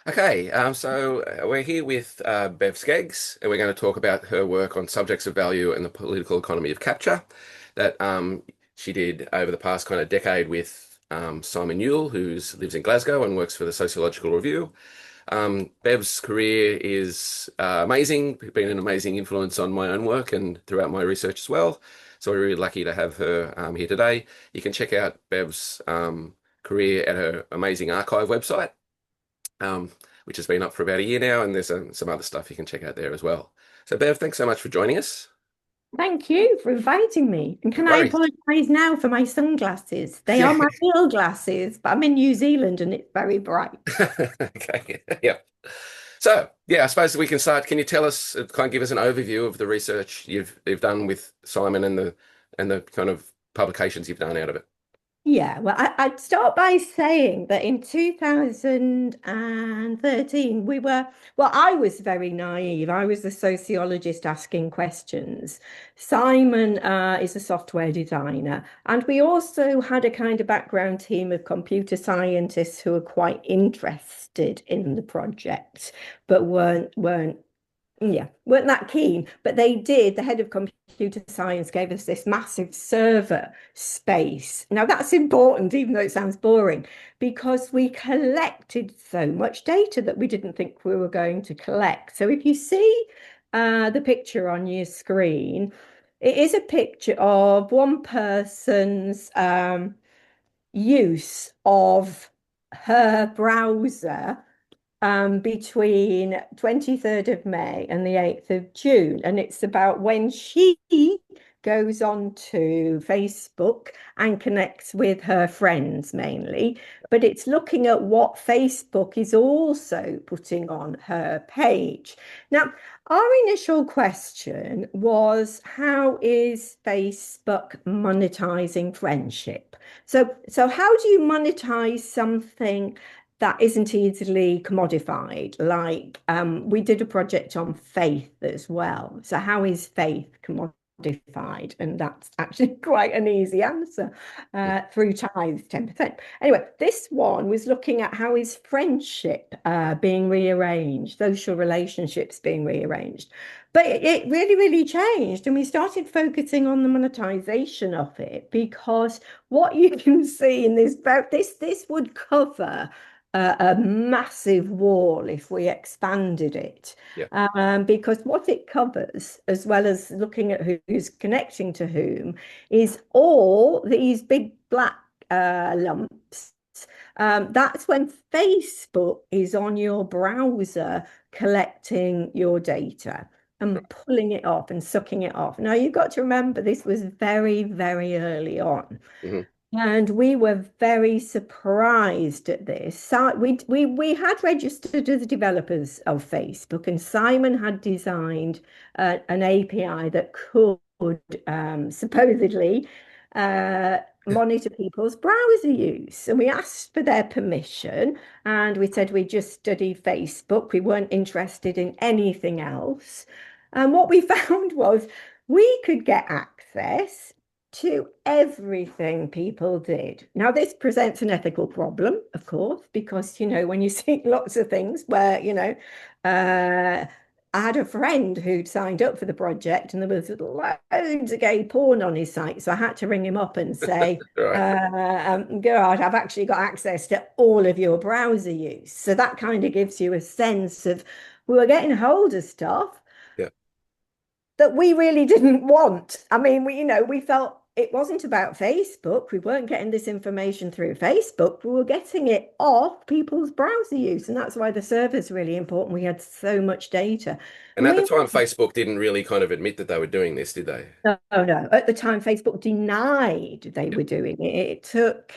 Okay, we're here with Bev Skeggs, and we're going to talk about her work on subjects of value and the political economy of capture that she did over the past kind of decade with Simon Newell, who lives in Glasgow and works for the Sociological Review. Bev's career is amazing, been an amazing influence on my own work and throughout my research as well. So we're really lucky to have her here today. You can check out Bev's career at her amazing archive website, um, which has been up for about a year now, and there's some other stuff you can check out there as well. So, Bev, thanks so much for joining us. Thank you for inviting me. And No can I worries. apologise now for my sunglasses? They are Yeah. my real glasses, but I'm in New Zealand and it's very bright. Okay. Yeah. So, yeah, I suppose we can start. Can you tell us, kind of give us an overview of the research you've done with Simon and the kind of publications you've done out of it? Yeah, well, I'd start by saying that in 2013, I was very naive. I was a sociologist asking questions. Simon is a software designer. And we also had a kind of background team of computer scientists who were quite interested in the project, but weren't that keen, but they did. The head of computer science gave us this massive server space. Now that's important, even though it sounds boring, because we collected so much data that we didn't think we were going to collect. So if you see the picture on your screen, it is a picture of one person's use of her browser between 23rd of May and the 8th of June. And it's about when she goes on to Facebook and connects with her friends mainly. But it's looking at what Facebook is also putting on her page. Now, our initial question was, how is Facebook monetizing friendship? So how do you monetize something that isn't easily commodified? Like we did a project on faith as well. So how is faith commodified? And that's actually quite an easy answer through tithes, 10%. Anyway, this one was looking at how is friendship being rearranged, social relationships being rearranged. But it really, really changed. And we started focusing on the monetization of it because what you can see in this would cover a massive wall if we expanded it. Yeah. Because what it covers, as well as looking at who's connecting to whom, is all these big black lumps. That's when Facebook is on your browser collecting your data and pulling it off and sucking it off. Now, you've got to remember this was very, very early on. Hmm. And we were very surprised at this. So we had registered as developers of Facebook, and Simon had designed an API that could supposedly monitor people's browser use. And we asked for their permission, and we said we just studied Facebook. We weren't interested in anything else. And what we found was we could get access to everything people did. Now, this presents an ethical problem, of course, because, when you see lots of things where, I had a friend who'd signed up for the project and there was loads of gay porn on his site. So I had to ring him up and say, All right. God, I've actually got access to all of your browser use. So that kind of gives you a sense of we were getting hold of stuff Yeah. that we really didn't want. I mean, we felt it wasn't about Facebook. We weren't getting this information through Facebook. We were getting it off people's browser use. And that's why the server's really important. We had so much data. And And at the we time, Facebook didn't really kind of admit that they were doing this, did they? No, no. At the time, Facebook denied they Yeah. were doing it. It took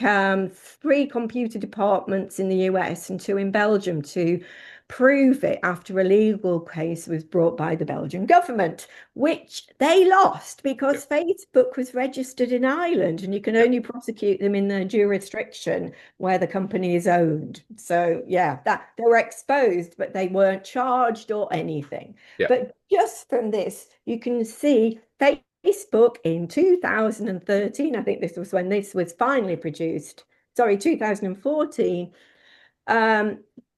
three computer departments in the US and two in Belgium to prove it after a legal case was brought by the Belgian government, which they lost Yeah. because Facebook was registered in Ireland and you can Yeah. only prosecute them in the jurisdiction where the company is owned. So yeah, that they were exposed, but they weren't charged or anything. Yeah. But just from this, you can see Facebook in 2013, I think this was when this was finally produced, sorry, 2014,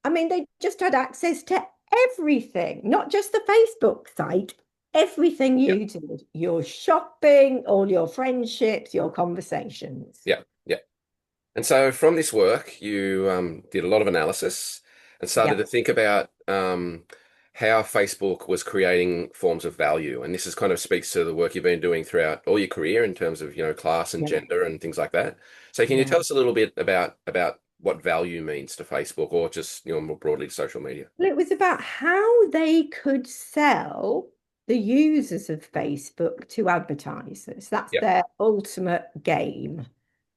I mean, they just had access to everything, not just the Facebook site, everything Yeah, you did, your shopping, all your friendships, your conversations. yeah, yeah. And so from this work, you did a lot of analysis and started Yeah, to think about how Facebook was creating forms of value. And this is kind of speaks to the work you've been doing throughout all your career in terms of, class and yeah, gender and things like that. So can you yeah. tell us a little bit about what value means to Facebook or just, more broadly to social media? Well, it was about how they could sell the users of Facebook to advertisers. That's Yeah, their ultimate game.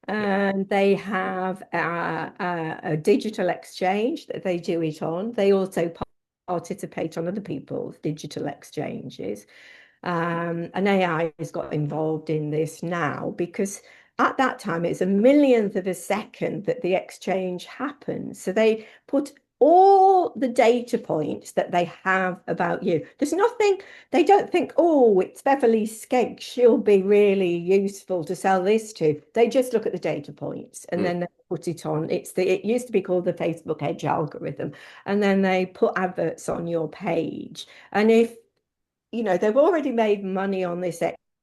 yeah, And they have a digital exchange that they do it on. They also participate on other people's digital exchanges. And AI has got involved in this now because at that time it's a millionth of a second that the exchange happens. So they put all the data points that they have about you. There's nothing, they don't think, oh, it's Beverley Skeggs, she'll be really useful to sell this to. They just look at the data points and mm, then they put it on. It used to be called the Facebook Edge algorithm. And then they put adverts on your page. And if they've already made money on this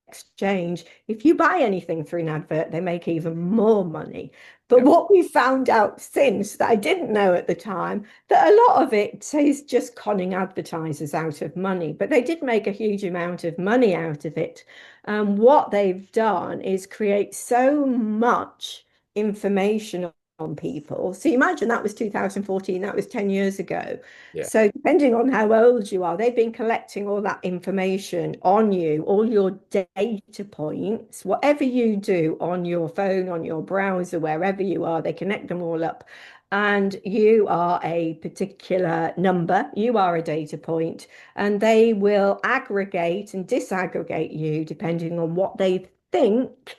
exchange. If you buy anything through an advert, they make even more money. But yeah, what we found out since that I didn't know at the time, that a lot of it is just conning advertisers out of money. But they did make a huge amount of money out of it. What they've done is create so much information on people. So imagine that was 2014, that was 10 years ago. yeah, So, depending on how old you are, they've been collecting all that information on you, all your data points, whatever you do on your phone, on your browser, wherever you are, they connect them all up. And you are a particular number, you are a data point, and they will aggregate and disaggregate you depending on what they think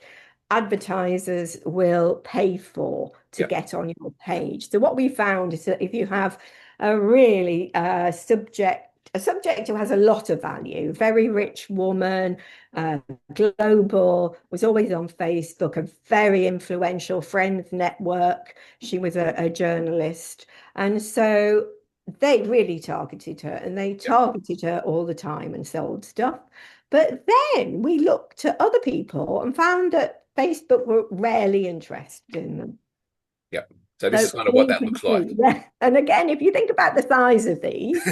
advertisers will pay for to yeah, get on your page. So, what we found is that if you have a really a subject who has a lot of value, very rich woman, uh, global, was always on Facebook, a very influential friends network. She was a journalist. And so they really targeted her and they yeah, targeted her all the time and sold stuff. But then we looked at other people and found that Facebook were rarely interested in them. yeah. So this So is kind of what we that can looks like. see, yeah. And again, if you think about the size of these,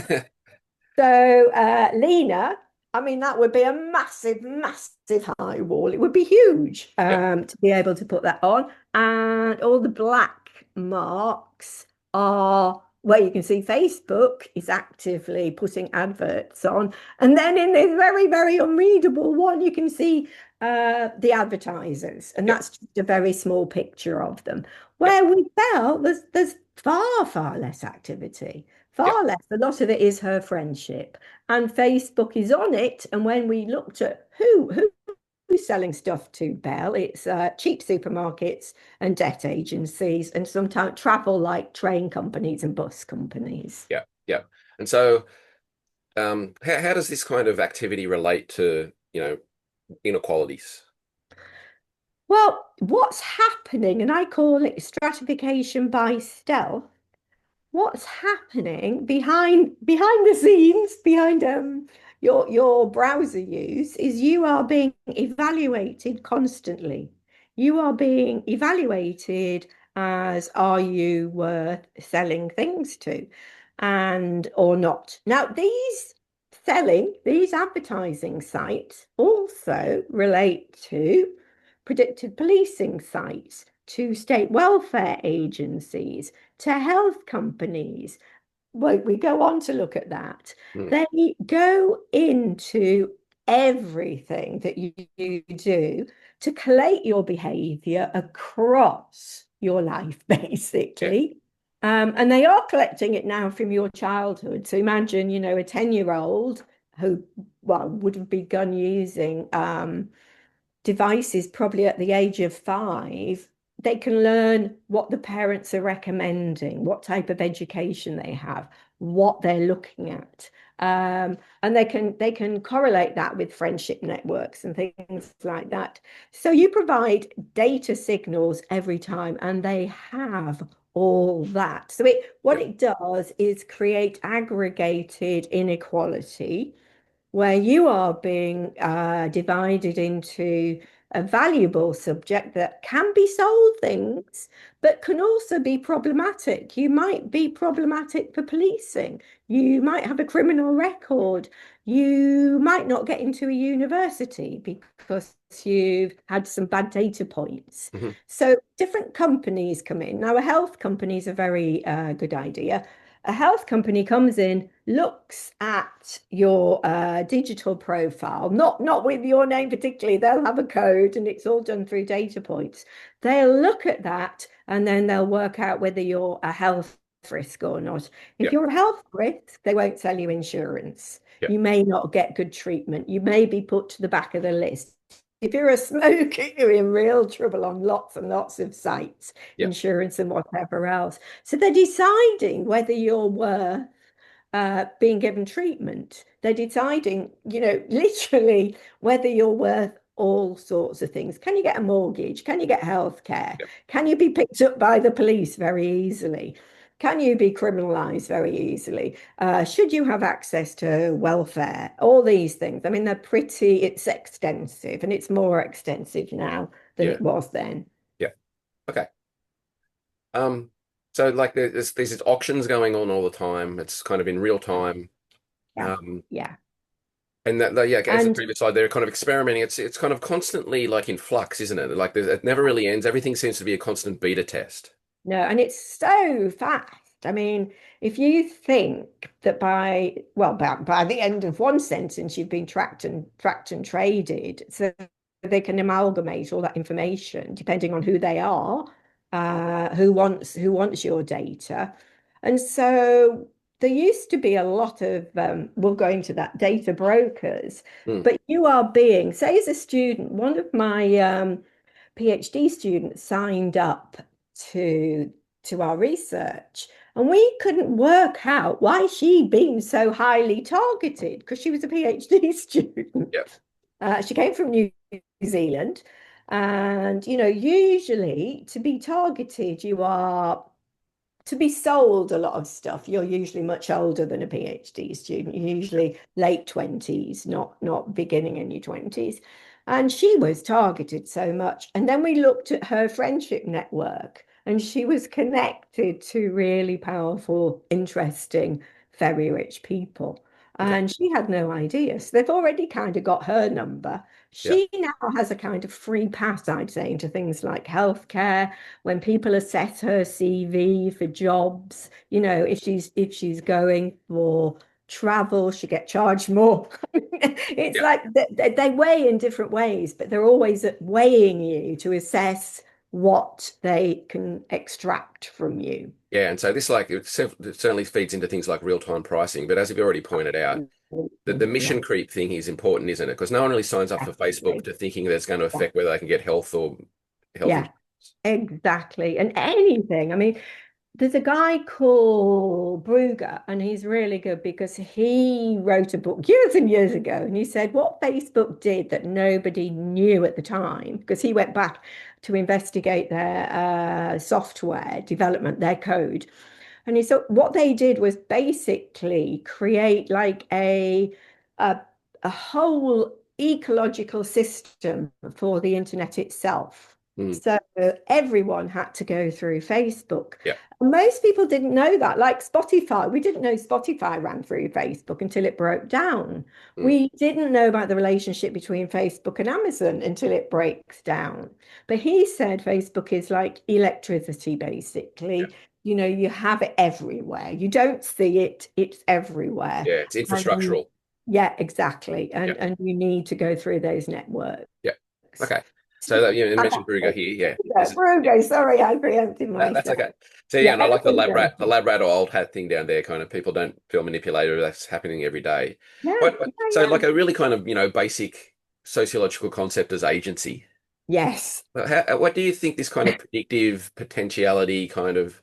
so Lena, I mean, that would be a massive, massive high wall. It would be huge Yeah, to be able to put that on. And all the black marks are where you can see Facebook is actively putting adverts on. And then in this very, very unreadable one, you can see the advertisers. And yeah, that's just a very small picture of them. yeah, Where we felt there's far, far less activity. yeah, Far less. A lot of it is her friendship. And Facebook is on it. And when we looked at who's selling stuff to Bell, it's cheap supermarkets and debt agencies and sometimes travel like train companies and bus companies. yeah, yeah. And so, how does this kind of activity relate to, inequalities? Well, what's happening, and I call it stratification by stealth, what's happening behind the scenes, behind your browser use is you are being evaluated constantly. You are being evaluated as are you worth selling things to and or not. Now, these advertising sites also relate to predictive policing sites, to state welfare agencies, to health companies. Well, we go on to look at that. Mm, They go into everything that you do to collate your behavior across your life, yeah, basically. And they are collecting it now from your childhood. So imagine, a 10-year-old who, well, would have begun using devices probably at the age of 5, they can learn what the parents are recommending, what type of education they have, what they're looking at. And they can correlate that with friendship networks and things like that. So you provide data signals every time, and they have all that. So what Yep. it does is create aggregated inequality where you are being divided into a valuable subject that can be sold things, but can also be problematic. You might be problematic for policing. You might have a criminal record. You might not get into a university because you've had some bad data points. Hmm. So different companies come in. Now, a health company is a very good idea. A health company comes in, looks at your digital profile, not with your name particularly. They'll have a code and it's all done through data points. They'll look at that and then they'll work out whether you're a health risk or not. If Yep. you're a health risk, they won't sell you insurance. Yep. You may not get good treatment. You may be put to the back of the list. If you're a smoker, you're in real trouble on lots and lots of sites, Yep. insurance and whatever else. So they're deciding whether you're worth being given treatment. They're deciding, literally whether you're worth all sorts of things. Can you get a mortgage? Can you get health care? Yep. Can you be picked up by the police very easily? Can you be criminalized very easily? Should you have access to welfare? All these things. I mean, it's extensive and it's more extensive now than Yeah. it was then. Yeah. Okay. Um, so like there's these auctions going on all the time. It's kind of in real time. Yeah. Um, Yeah. and yeah, as the And previous slide, they're kind of experimenting. It's kind of constantly like in flux, isn't it? Like it never really ends. Everything seems to be a constant beta test. no, and it's so fast. I mean, if you think that by the end of one sentence you've been tracked and traded, so they can amalgamate all that information depending on who they are, who wants your data, and so there used to be a lot of we'll go into that data brokers, Mm. but you are being, say, as a student, one of my PhD students signed up to our research, and we couldn't work out why she'd been so highly targeted because she was a PhD student. Yep. She came from New Zealand, and usually to be targeted, you are to be sold a lot of stuff. You're usually much older than a PhD student. You're usually late 20s, not beginning in your 20s. And she was targeted so much. And then we looked at her friendship network, and she was connected to really powerful, interesting, very rich people. Okay. And she had no idea. So they've already kind of got her number. Yeah. She now has a kind of free pass, I'd say, into things like healthcare. When people assess her CV for jobs, if she's going for travel, she get charged more. It's Yeah. like they weigh in different ways, but they're always weighing you to assess what they can extract from you. Yeah. And so this like it certainly feeds into things like real-time pricing. But as you've already pointed out, the Yeah, mission creep thing is important, isn't it? Because no one really signs up for Facebook definitely. to thinking that it's going to Yeah, affect whether they can get health or health yeah, insurance. exactly. And anything. I mean, there's a guy called Brugger, and he's really good because he wrote a book years and years ago, and he said what Facebook did that nobody knew at the time, because he went back to investigate their software development, their code. And he said what they did was basically create like a, a whole ecological system for the internet itself. Mm. So everyone had to go through Facebook. Yeah. Most people didn't know that, like Spotify. We didn't know Spotify ran through Facebook until it broke down. Mm. We didn't know about the relationship between Facebook and Amazon until it breaks down. But he said Facebook is like electricity, Yeah. basically. You have it everywhere. You don't see it, it's everywhere. Yeah. It's And infrastructural. yeah, exactly. Yeah. And you need to go through those networks. Yeah. Okay. So that you mentioned Brugger here. Yeah. This is Bruno, sorry, I preempted that's myself. okay. So yeah, Yeah, and I like everything goes. the lab rat or old hat thing down there. Kind of people don't feel manipulated. That's happening every day. Yeah, So yeah, like yeah. a really kind of basic sociological concept as agency. Yes. What do you think this kind of predictive potentiality kind of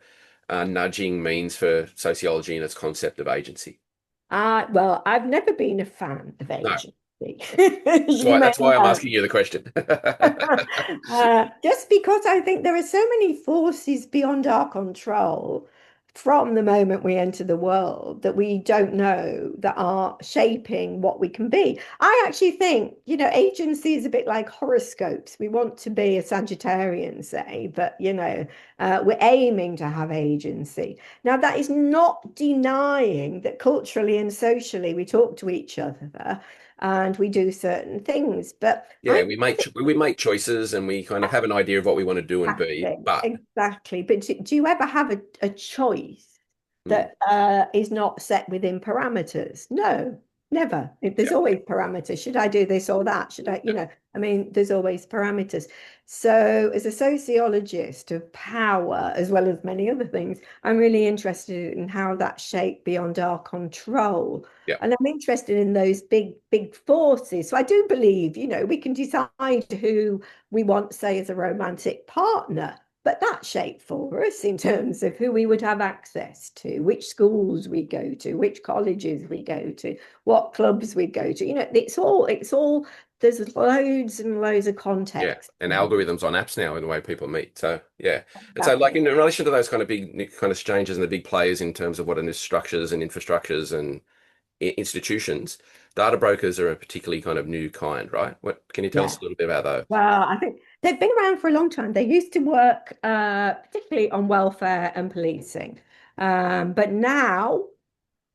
nudging means for sociology and its concept of agency? Well, I've never been a fan of No, agency. You may that's why I'm know. asking you the question. Just because I think there are so many forces beyond our control from the moment we enter the world that we don't know that are shaping what we can be. I actually think, agency is a bit like horoscopes. We want to be a Sagittarian, say, but, we're aiming to have agency. Now, that is not denying that culturally and socially we talk to each other and we do certain things. But Yeah, I we make choices and we kind of have an idea of what we want to do and be, Exactly, but exactly. But do you ever have a choice mm, that is not set within parameters? No, never. There's yeah, always parameters. Should I do this or that? Should I, yeah, I mean, there's always parameters. So, as a sociologist of power, as well as many other things, I'm really interested in how that's shaped beyond our control. yeah, And I'm interested in those big, big forces. So I do believe, we can decide who we want, say, as a romantic partner. But that's shaped for us in terms of who we would have access to, which schools we go to, which colleges we go to, what clubs we go to. There's loads and loads of yeah. context. And algorithms on apps now and the way people meet. So yeah. And so like Exactly. in relation to those kind of big kind of exchanges and the big players in terms of what are structures and infrastructures and institutions, data brokers are a particularly kind of new kind, right? What can you tell us Yeah. a little bit about those? Well, I think they've been around for a long time. They used to work particularly on welfare and policing. But now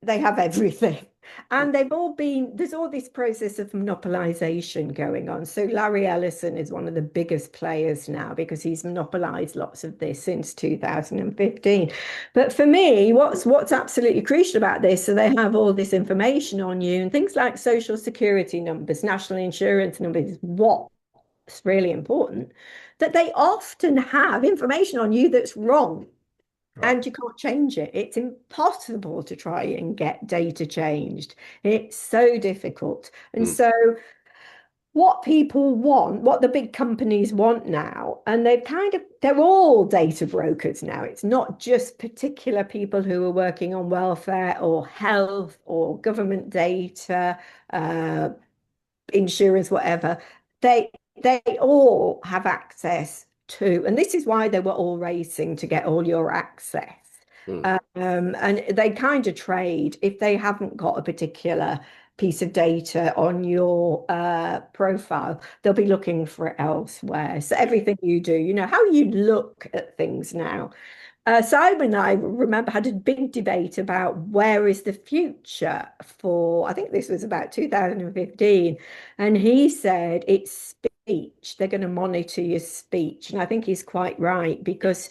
they have everything. And there's all this process of monopolization going on. So Larry Ellison is one of the biggest players now because he's monopolized lots of this since 2015. But for me, what's absolutely crucial about this, so they have all this information on you and things like social security numbers, national insurance numbers, what's really important, that they often have information on you that's wrong Right. and you can't change it. It's impossible to try and get data changed. It's so difficult. And Mm, so, what people want, what the big companies want now, and they're all data brokers now. It's not just particular people who are working on welfare or health or government data, uh, insurance, whatever. They they all have access to, and this is why they were all racing to get all your access. mm. And they kind of trade if they haven't got a particular piece of data on your profile, they'll be looking for it elsewhere. So Yeah. everything you do, how you look at things now. Simon and I remember had a big debate about where is the future for, I think this was about 2015, and he said it's speech. They're going to monitor your speech. And I think he's quite right because,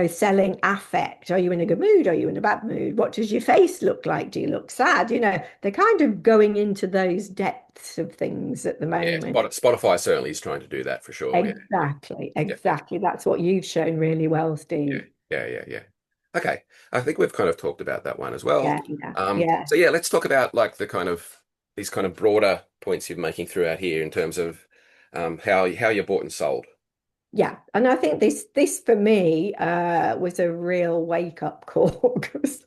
selling affect. Are you in a good mood? Are you in a bad mood? What does your face look like? Do you look sad? They're kind of going into those depths of things at the Yeah. moment. Spotify certainly is trying to do that for sure. Yeah. Exactly, Yeah. exactly. That's what you've shown really well, Yeah. Steve. Yeah. Yeah. Yeah. Okay. I think we've kind of talked about that one as well. Yeah, yeah, yeah. So yeah, let's talk about like these kind of broader points you're making throughout here in terms of how you're bought and sold. Yeah, and I think this for me was a real wake up call because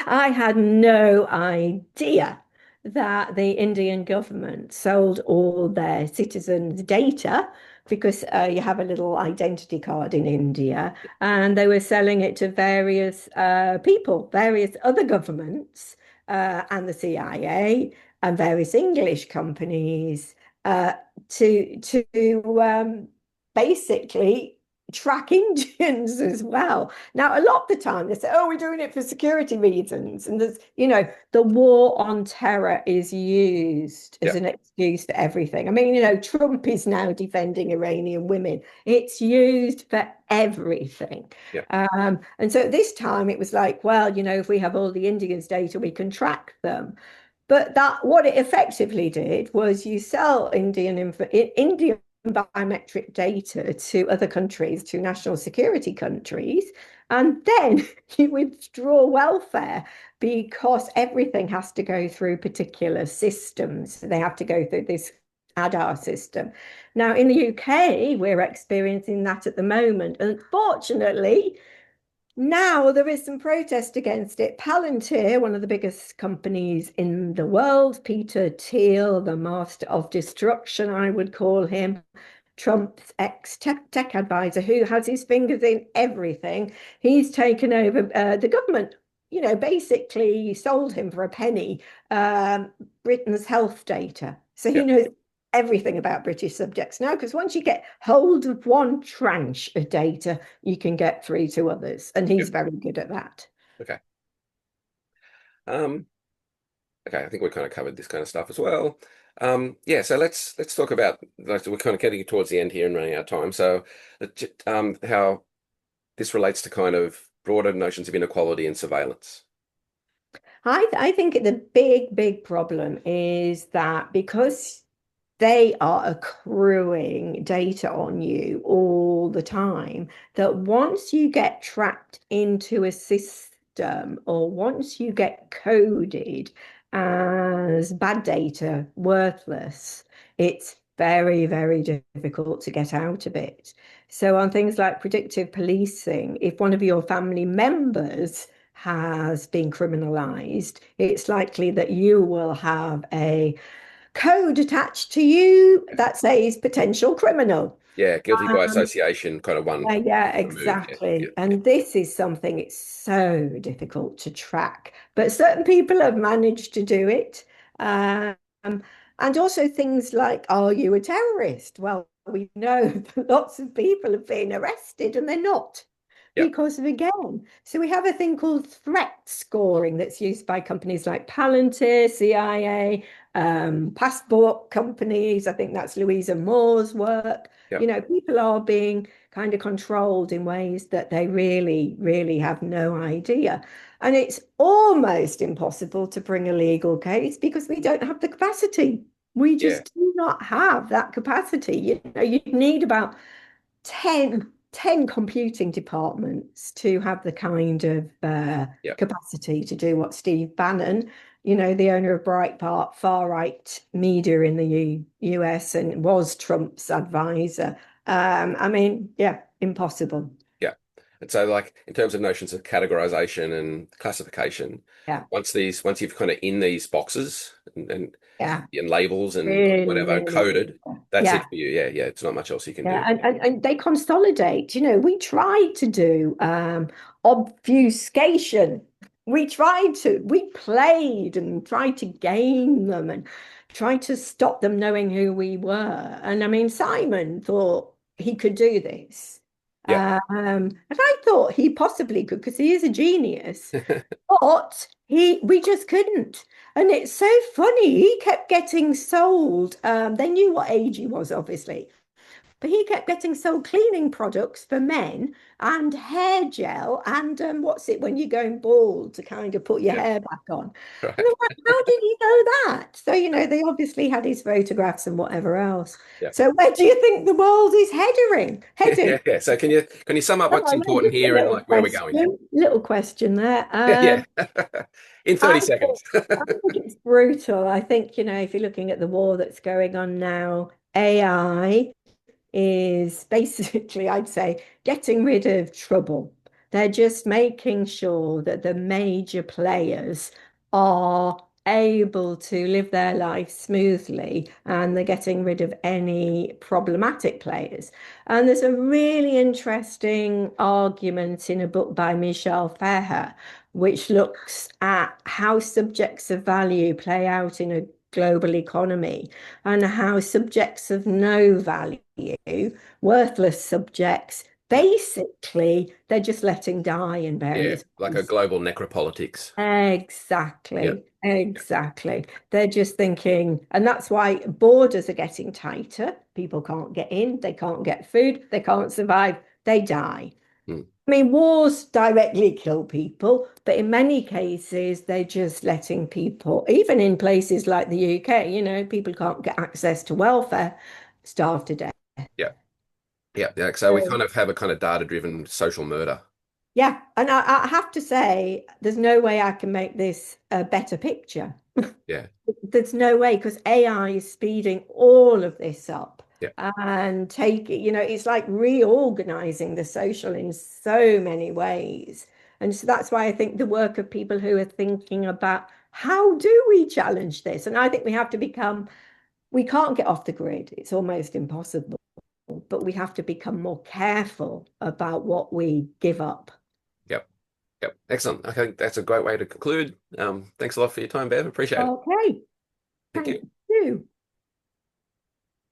I had no idea that the Indian government sold all their citizens' data because you have a little identity card in India, and they were selling it to various people, various other governments, and the CIA and various English companies uh, to basically track Indians as well. Now, a lot of the time they say, oh, we're doing it for security reasons. And the war on terror is used Yeah. as an excuse for everything. I mean, Trump is now defending Iranian women. It's used for everything. Yeah. And so this time it was like, well, if we have all the Indians' data, we can track them. But what it effectively did was you sell Indian biometric data to other countries, to national security countries, and then you withdraw welfare because everything has to go through particular systems. They have to go through this ADAR system. Now, in the UK, we're experiencing that at the moment. Unfortunately, Now there is some protest against it. Palantir, one of the biggest companies in the world, Peter Thiel, the master of destruction, I would call him, Trump's ex-tech advisor, who has his fingers in everything. He's taken over the government, basically sold him for a penny Britain's health data. So he Yeah. knows everything about British subjects now, because once you get hold of one tranche of data, you can get through to others. And Yeah. he's very good at that. Okay. Um, okay, I think we kind of covered this kind of stuff as well. Yeah, so let's talk about, like, we're kind of getting towards the end here and running out of time. So how this relates to kind of broader notions of inequality and surveillance. I think the big problem is that because they are accruing data on you all the time, that once you get trapped into a system or once you get coded as bad data, worthless, it's very difficult to get out of it. So on things like predictive policing, if one of your family members has been criminalized, it's likely that you will have a code attached to you that says potential criminal. Yeah, guilty by Um, association, kind of one yeah, removed. Yeah, yeah, exactly. yeah, And this is something it's so difficult to track, but certain people have managed to do it. Um, and also things like, are you a terrorist? Well, we know that lots of people have been arrested and they're not yeah, because of, again. So we have a thing called threat scoring that's used by companies like Palantir, CIA, passport companies. I think that's Louisa Moore's work. yeah, People are being kind of controlled in ways that they really have no idea. And it's almost impossible to bring a legal case because we don't have the capacity. We yeah, just do not have that capacity. You need about 10 computing departments to have the kind of yeah, capacity to do what Steve Bannon, the owner of Breitbart, far-right media in the US, and was Trump's advisor. I mean, yeah, impossible. yeah. And so, like, in terms of notions of categorization and classification, Yeah, once you've kind of in these boxes yeah, and labels and whatever really coded, difficult. that's it Yeah. for you. Yeah, yeah. It's not much else you can Yeah, do. and they consolidate. We tried to do obfuscation. We played and tried to game them and tried to stop them knowing who we were. And I mean, Simon thought he could do this. Yeah, And I thought he possibly could because he is a genius, but we just couldn't. And it's so funny. He kept getting sold. They knew what age he was, obviously. But he kept getting sold cleaning products for men and hair gel and what's it when you're going bald to kind of put your yeah, hair back on. And I'm right. like, how did he know that? So, they obviously had his photographs and whatever else. Yeah, So where do you think the world is heading? yeah, Heading. yeah. So can you sum up Oh, what's no, important just a here and like where we're going? little question there. Yeah, in I 30 seconds. I think it's brutal. I think, if you're looking at the war that's going on now, AI is basically, I'd say, getting rid of trouble. They're just making sure that the major players are able to live their life smoothly and they're getting rid of any problematic players. And there's a really interesting argument in a book by Michel Ferrer, which looks at how subjects of value play out in a global economy and how subjects of no value, worthless subjects, basically, they're just letting die in Yeah, various like a ways. global necropolitics. Exactly, Yeah, exactly. They're just thinking, and that's why borders are getting tighter. People can't get in, they can't get food, they can't survive, they die. mm, I mean, wars directly kill people, but in many cases, they're just letting people, even in places like the UK, people can't get access to welfare, starve to death. yeah, yeah, yeah. So we So, kind of have a kind of data-driven social murder. yeah, and I have to say, there's no way I can make this a better picture. Yeah, There's no way because AI is speeding all of this up. Yeah. and take it, it's like reorganizing the social in so many ways. And so that's why I think the work of people who are thinking about how do we challenge this? And I think we can't get off the grid. It's almost impossible, but we have to become more careful about what we give up. Yep. Yep. Excellent. I think that's a great way to conclude. Thanks a lot for your time, Bev. Appreciate it. Okay, Thank thank you. you.